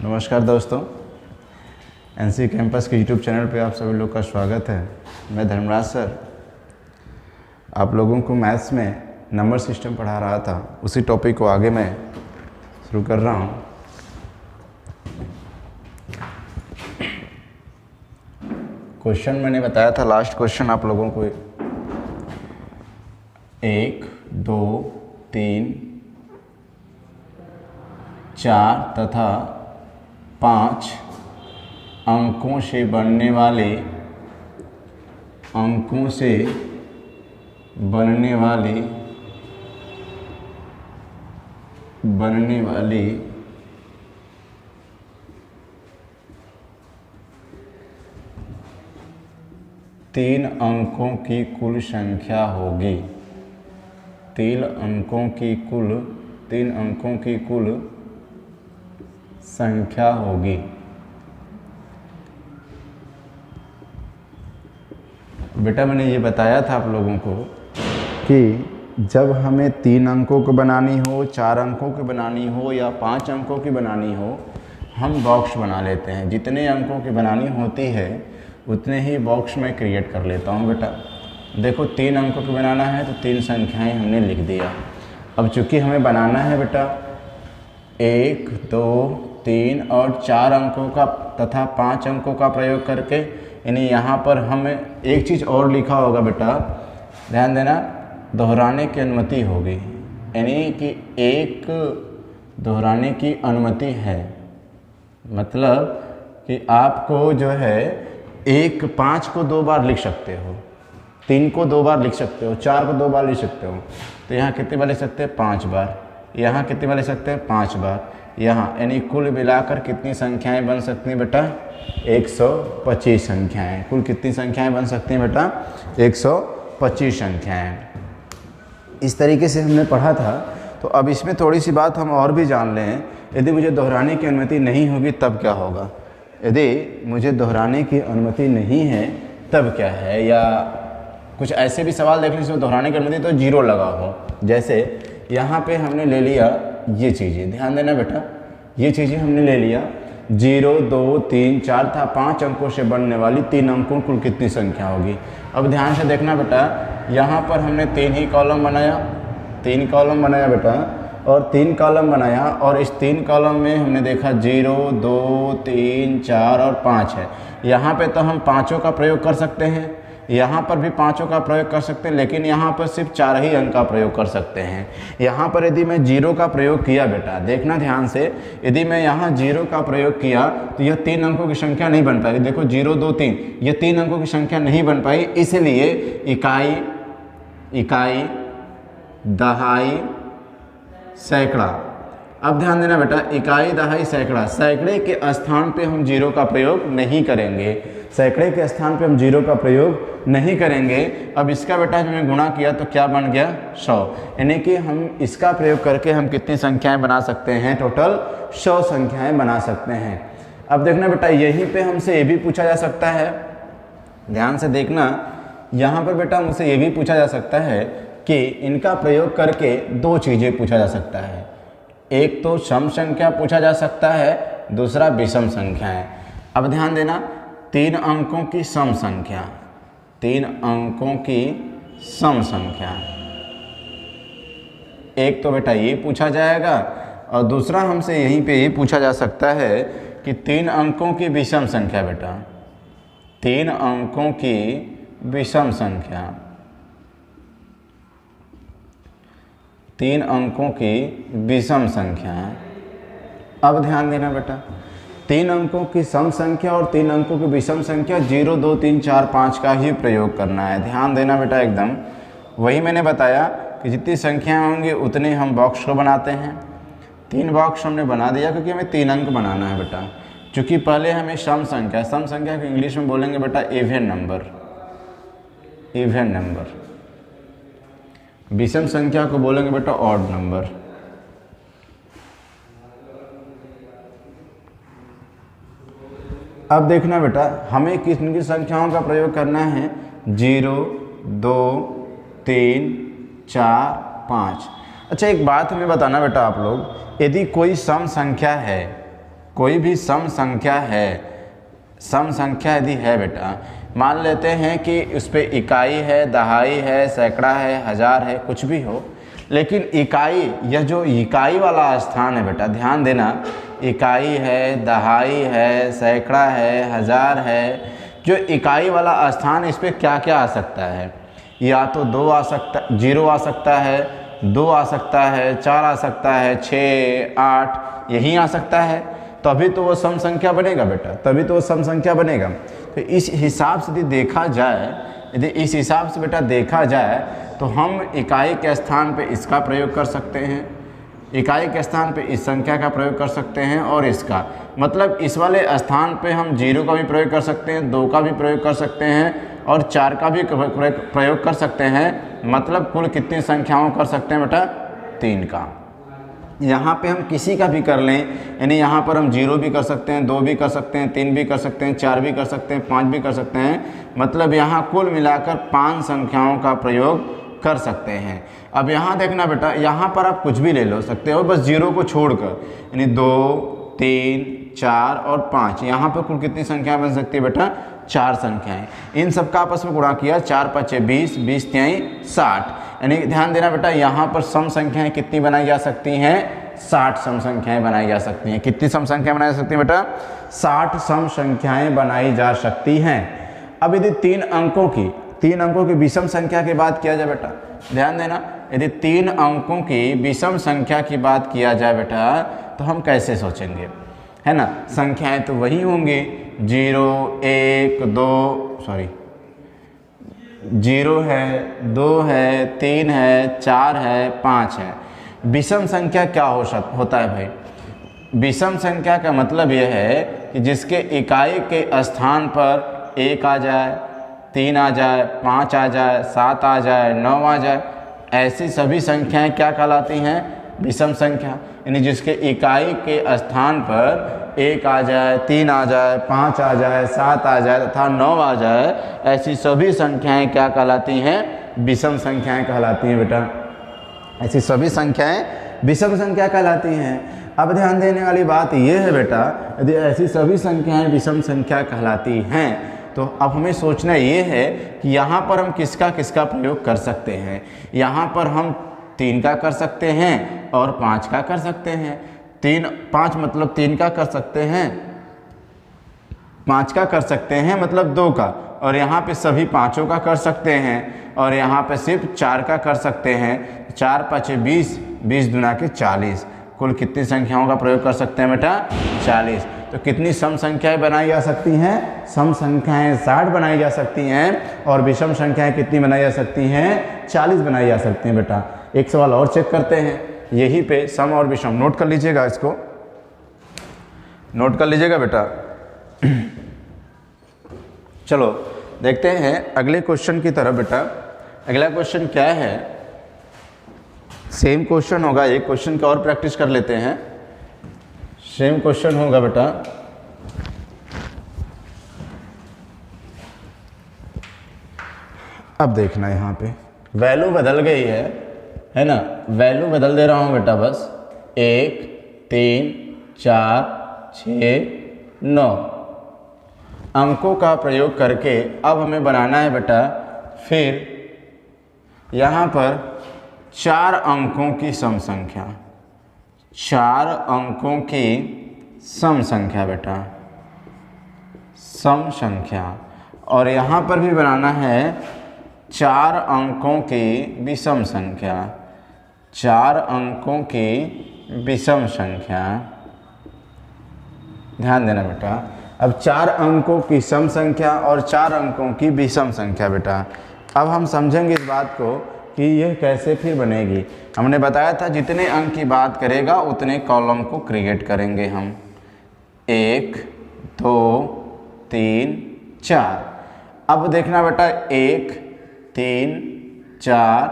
नमस्कार दोस्तों, NC campus के यूट्यूब चैनल पे आप सभी लोग का स्वागत है। मैं धर्मराज सर आप लोगों को मैथ्स में नंबर सिस्टम पढ़ा रहा था, उसी टॉपिक को आगे मैं शुरू कर रहा हूँ। क्वेश्चन मैंने बताया था, लास्ट क्वेश्चन आप लोगों को 1, 2, 3, 4 तथा 5 अंकों से बनने वाली 3 अंकों की कुल संख्या होगी। 3 अंकों की कुल संख्या होगी। बेटा मैंने ये बताया था आप लोगों को कि जब हमें 3 अंकों को बनानी हो, 4 अंकों की बनानी हो या 5 अंकों की बनानी हो, हम बॉक्स बना लेते हैं। जितने अंकों की बनानी होती है उतने ही बॉक्स में क्रिएट कर लेता हूँ। बेटा देखो 3 अंकों को बनाना है तो 3 संख्याएं हमने लिख दिया। अब चूंकि हमें बनाना है बेटा 1, 2, 3 और 4 अंकों का तथा 5 अंकों का प्रयोग करके, यानी यहाँ पर हमें एक चीज़ और लिखा होगा बेटा, ध्यान देना, दोहराने की अनुमति होगी, यानी कि एक दोहराने की अनुमति है। मतलब कि आपको जो है 5 को 2 बार लिख सकते हो, 3 को 2 बार लिख सकते हो, 4 को 2 बार लिख सकते हो। तो यहाँ कितनी बार लिख सकते हैं? 5 बार। यहाँ कितनी बार लिख सकते हैं? 5 बार। यहाँ यानी कुल मिलाकर कितनी संख्याएं बन सकती हैं बेटा? 125 संख्याएं। कुल कितनी संख्याएं बन सकती हैं बेटा? 125 संख्याएं। इस तरीके से हमने पढ़ा था। तो अब इसमें थोड़ी सी बात हम और भी जान लें। यदि मुझे दोहराने की अनुमति नहीं होगी तब क्या होगा? यदि मुझे दोहराने की अनुमति नहीं है तब क्या है? या कुछ ऐसे भी सवाल देख लें जिसमें दोहराने की अनुमति तो 0 लगा हो। जैसे यहाँ पे हमने ले लिया ये चीज़ें, ध्यान देना बेटा, ये चीज़ें हमने ले लिया 0, 2, 3, 4 था 5 अंकों से बनने वाली 3 अंकों कुल कितनी संख्या होगी। अब ध्यान से देखना बेटा, यहाँ पर हमने 3 ही कॉलम बनाया, 3 कॉलम बनाया बेटा, और 3 कॉलम बनाया, और इस 3 कॉलम में हमने देखा 0, 2, 3, 4 और 5 है। यहाँ पे तो हम पाँचों का प्रयोग कर सकते हैं, यहाँ पर भी 5 का प्रयोग कर सकते हैं, लेकिन यहाँ पर सिर्फ 4 ही अंक का प्रयोग कर सकते हैं। यहाँ पर यदि मैं 0 का प्रयोग किया बेटा, देखना ध्यान से, यदि मैं यहाँ 0 का प्रयोग किया तो यह 3 अंकों की संख्या नहीं बन पाएगी। देखो 0, 2, 3, ये 3 अंकों की संख्या नहीं बन पाई, इसलिए इकाई, दहाई, सैकड़ा। अब ध्यान देना बेटा, इकाई, दहाई, सैकड़ा, सैकड़े के स्थान पे हम 0 का प्रयोग नहीं करेंगे। सैकड़े के स्थान पे हम 0 का प्रयोग नहीं करेंगे। अब इसका बेटा हमने गुणा किया तो क्या बन गया? 100। यानी कि हम इसका प्रयोग करके हम कितनी संख्याएं बना सकते हैं? टोटल 100 संख्याएं बना सकते हैं। अब देखना बेटा, यहीं पे हमसे ये भी पूछा जा सकता है, ध्यान से देखना, यहाँ पर बेटा मुझसे ये भी पूछा जा सकता है कि इनका प्रयोग करके 2 चीज़ें पूछा जा सकता है। एक तो सम संख्या पूछा जा सकता है, दूसरा विषम संख्या है। अब ध्यान देना, 3 अंकों की सम संख्या, 3 अंकों की सम संख्या, एक तो बेटा ये पूछा जाएगा, और दूसरा हमसे यहीं पे ये पूछा जा सकता है कि 3 अंकों की विषम संख्या बेटा, 3 अंकों की विषम संख्या, 3 अंकों की विषम संख्या। अब ध्यान देना बेटा, 3 अंकों की सम संख्या और 3 अंकों की विषम संख्या 0, 2, 3, 4, 5 का ही प्रयोग करना है। ध्यान देना बेटा, एकदम वही मैंने बताया कि जितनी संख्याएं होंगी उतने हम बॉक्स को बनाते हैं। 3 बॉक्स हमने बना दिया क्योंकि हमें 3 अंक बनाना है बेटा। चूँकि पहले हमें सम संख्या को इंग्लिश में बोलेंगे बेटा इवन नंबर, विषम संख्या को बोलेंगे बेटा ऑड नंबर। अब देखना बेटा, हमें किन संख्याओं का प्रयोग करना है? 0, 2, 3, 4, 5। अच्छा एक बात हमें बताना बेटा आप लोग, यदि कोई सम संख्या है, कोई भी सम संख्या है, सम संख्या यदि है बेटा, मान लेते हैं कि उस पर इकाई है, दहाई है, सैकड़ा है, हज़ार है, कुछ भी हो, लेकिन इकाई, यह जो इकाई वाला स्थान है बेटा, ध्यान देना, इकाई है, दहाई है, सैकड़ा है, हज़ार है, जो इकाई वाला स्थान, इस पर क्या क्या आ सकता है? या तो 2 आ सकता, 0 आ सकता है, 2 आ सकता है, 4 आ सकता है, 6, 8 यही आ सकता है, तभी तो वो सम संख्या बनेगा बेटा, तभी तो वो सम संख्या बनेगा। तो इस हिसाब से यदि देखा जाए, यदि इस हिसाब से बेटा देखा जाए तो हम इकाई के स्थान पे इसका प्रयोग कर सकते हैं, इकाई के स्थान पे इस संख्या का प्रयोग कर सकते हैं, और इसका मतलब इस वाले स्थान पे हम 0 का भी प्रयोग कर सकते हैं, 2 का भी प्रयोग कर सकते हैं, और 4 का भी प्रयोग कर सकते हैं। मतलब कुल कितनी संख्याओं कर सकते हैं बेटा? 3 का। यहाँ पे हम किसी का भी कर लें, यानी यहाँ पर हम 0 भी कर सकते हैं, 2 भी कर सकते हैं, 3 भी कर सकते हैं, 4 भी कर सकते हैं, 5 भी कर सकते हैं। मतलब यहाँ कुल मिलाकर 5 संख्याओं का प्रयोग कर सकते हैं। अब यहाँ देखना बेटा, यहाँ पर आप कुछ भी ले लो सकते हो, बस 0 को छोड़कर, यानी 2, 3, 4 और 5, यहाँ पर कुल कितनी संख्या बन सकती है बेटा? 4 संख्याएं। इन सब का आपस में गुणा किया, 4 5 20, 20 3 60, यानी ध्यान देना बेटा, यहाँ पर सम संख्याएं कितनी बनाई जा सकती हैं? 60 सम संख्याएं बनाई जा सकती हैं। कितनी सम संख्याएं बनाई जा सकती हैं बेटा? 60 सम संख्याएं बनाई जा सकती हैं। अब यदि 3 अंकों की विषम संख्या की बात किया जाए बेटा, ध्यान देना, यदि 3 अंकों की विषम संख्या की बात किया जाए बेटा, तो हम कैसे सोचेंगे, है ना? संख्याएं तो वही होंगी, 0 है, 2 है, 3 है, 4 है, 5 है। विषम संख्या क्या होता है भाई? विषम संख्या का मतलब यह है कि जिसके इकाई के स्थान पर 1 आ जाए, 3 आ जाए, 5 आ जाए, 7 आ जाए, 9 आ जाए, ऐसी सभी संख्याएं क्या कहलाती हैं? विषम संख्या। यानी जिसके इकाई के स्थान पर 1 आ जाए, 3 आ जाए, 5 आ जाए, 7 आ जाए तथा 9 आ जाए, ऐसी सभी संख्याएं क्या कहलाती हैं? विषम संख्याएं कहलाती हैं बेटा। ऐसी सभी संख्याएं विषम संख्या कहलाती हैं। अब ध्यान देने वाली बात यह है बेटा, यदि ऐसी सभी संख्याएं विषम संख्या कहलाती हैं, तो अब हमें सोचना ये है कि यहाँ पर हम किसका प्रयोग कर सकते हैं। यहाँ पर हम 3 का कर सकते हैं और 5 का कर सकते हैं। 5 मतलब 3 का कर सकते हैं, 5 का कर सकते हैं मतलब 2 का, और यहाँ पे सभी 5 का कर सकते हैं, और यहाँ पे सिर्फ 4 का कर सकते हैं। 4 5 20, 20 दूना के 40, कुल कितनी संख्याओं का प्रयोग कर सकते हैं बेटा? 40। तो कितनी सम संख्याएं बनाई जा सकती हैं? सम संख्याएं 60 बनाई जा सकती हैं, और विषम संख्याएं कितनी बनाई जा सकती हैं? 40 बनाई जा सकती हैं बेटा। एक सवाल और चेक करते हैं, यही पे सम और विषम नोट कर लीजिएगा, इसको नोट कर लीजिएगा बेटा। चलो देखते हैं अगले क्वेश्चन की तरफ बेटा। अगला क्वेश्चन क्या है? सेम क्वेश्चन होगा, एक क्वेश्चन का और प्रैक्टिस कर लेते हैं। सेम क्वेश्चन होगा बेटा, अब देखना यहाँ पे वैल्यू बदल गई है ना? वैल्यू बदल दे रहा हूँ बेटा, बस 1 3 4 6 9 अंकों का प्रयोग करके अब हमें बनाना है बेटा फिर यहाँ पर 4 अंकों की सम संख्या, 4 अंकों की सम संख्या बेटा, सम संख्या। और यहाँ पर भी बनाना है 4 अंकों की विषम संख्या, 4 अंकों की विषम संख्या। ध्यान देना बेटा, अब 4 अंकों की सम संख्या और 4 अंकों की विषम संख्या बेटा। अब हम समझेंगे इस बात को कि यह कैसे फिर बनेगी। हमने बताया था जितने अंक की बात करेगा उतने कॉलम को क्रिएट करेंगे हम। 1 2 3 4। अब देखना बेटा 1 3 4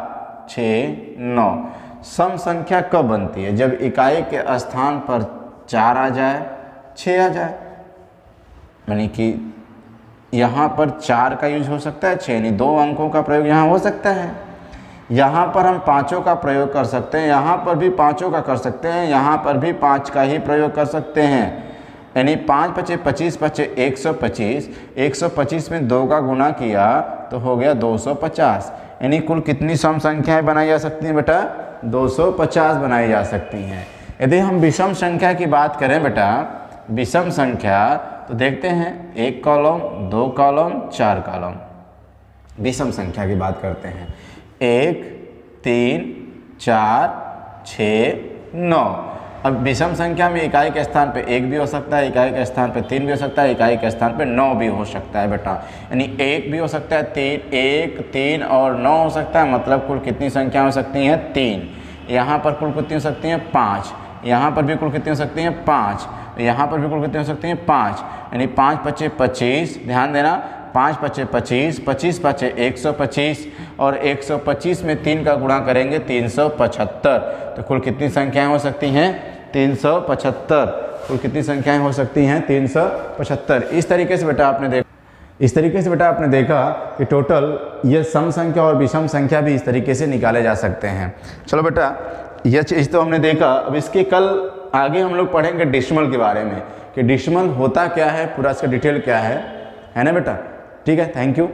6 9 सम संख्या कब बनती है? जब इकाई के स्थान पर 4 आ जाए, 6 आ जाए, यानी कि यहाँ पर 4 का यूज हो सकता है, 6 नहीं 2 अंकों का प्रयोग यहाँ हो सकता है। यहाँ पर हम 5 का प्रयोग कर सकते हैं, यहाँ पर भी 5 का कर सकते हैं, यहाँ पर भी 5 का ही प्रयोग कर सकते हैं। यानी 5 पचे 25 पचे 125, 125 में 2 का गुना किया तो हो गया 250। यानी कुल कितनी सम संख्याएं बनाई जा सकती हैं बेटा? 250 बनाई जा सकती हैं। यदि हम विषम संख्या की बात करें बेटा, विषम संख्या, तो देखते हैं 1 कॉलम 2 कॉलम 4 कॉलम। विषम संख्या की बात करते हैं, 1 3 4 6 9। अब विषम संख्या में इकाई के स्थान पे 1 भी हो सकता है, इकाई के स्थान पे 3 भी हो सकता है, इकाई के स्थान पे 9 भी हो सकता है बेटा। यानी 1 भी हो सकता है, 1 3 और 9 हो सकता है। मतलब कुल कितनी संख्या हो सकती हैं? 3। यहाँ पर कुल कितनी हो सकती हैं? 5। यहाँ पर भी कुल कितनी हो सकती हैं? 5। यहाँ पर भी कुल कितनी हो सकती हैं? 5। यानी 5 पचे 25, ध्यान देना, 5 पचे 25, 25 पचे 125 और 125 में 3 का गुणा करेंगे 375। तो कुल कितनी संख्याएं हो सकती हैं? 375। कुल कितनी संख्याएं हो सकती हैं? 375। इस तरीके से बेटा आपने देखा कि टोटल ये सम संख्या और विषम संख्या भी इस तरीके से निकाले जा सकते हैं। चलो बेटा, यह चीज़ तो हमने देखा। अब इसके कल आगे हम लोग पढ़ेंगे डेसिमल के बारे में, कि डेसिमल होता क्या है, पूरा इसका डिटेल क्या है ना बेटा? ठीक है, थैंक यू।